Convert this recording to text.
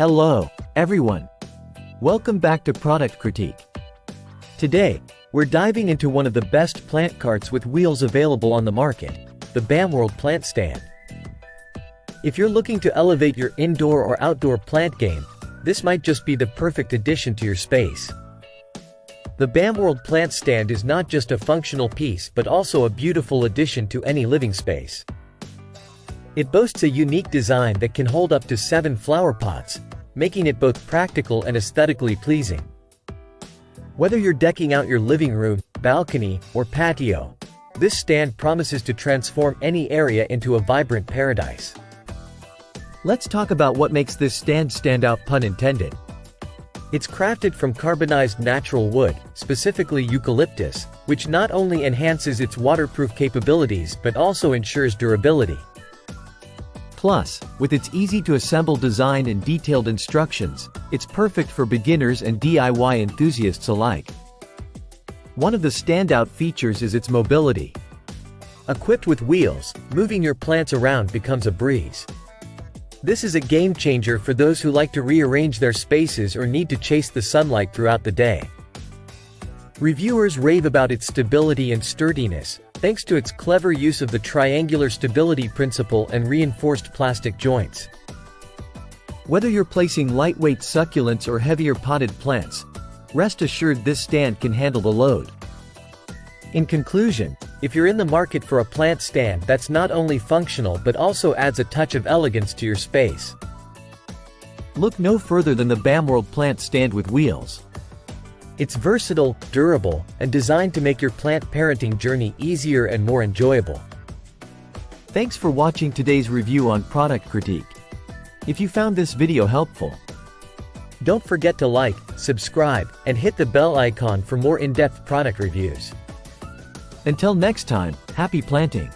Hello, everyone. Welcome back to Product Critique. Today, we're diving into one of the best plant carts with wheels available on the market, the Bamworld plant stand. If you're looking to elevate your indoor or outdoor plant game, this might just be the perfect addition to your space. The Bamworld plant stand is not just a functional piece but also a beautiful addition to any living space. It boasts a unique design that can hold up to 7 flower pots, making it both practical and aesthetically pleasing. Whether you're decking out your living room, balcony, or patio, this stand promises to transform any area into a vibrant paradise. Let's talk about what makes this stand stand out, pun intended. It's crafted from carbonized natural wood, specifically eucalyptus, which not only enhances its waterproof capabilities but also ensures durability. Plus, with its easy-to-assemble design and detailed instructions, it's perfect for beginners and DIY enthusiasts alike. One of the standout features is its mobility. Equipped with wheels, moving your plants around becomes a breeze. This is a game-changer for those who like to rearrange their spaces or need to chase the sunlight throughout the day. Reviewers rave about its stability and sturdiness, thanks to its clever use of the triangular stability principle and reinforced plastic joints. Whether you're placing lightweight succulents or heavier potted plants, rest assured this stand can handle the load. In conclusion, if you're in the market for a plant stand that's not only functional but also adds a touch of elegance to your space, look no further than the Bamworld plant stand with wheels. It's versatile, durable, and designed to make your plant parenting journey easier and more enjoyable. Thanks for watching today's review on Product Critique. If you found this video helpful, don't forget to like, subscribe, and hit the bell icon for more in-depth product reviews. Until next time, happy planting!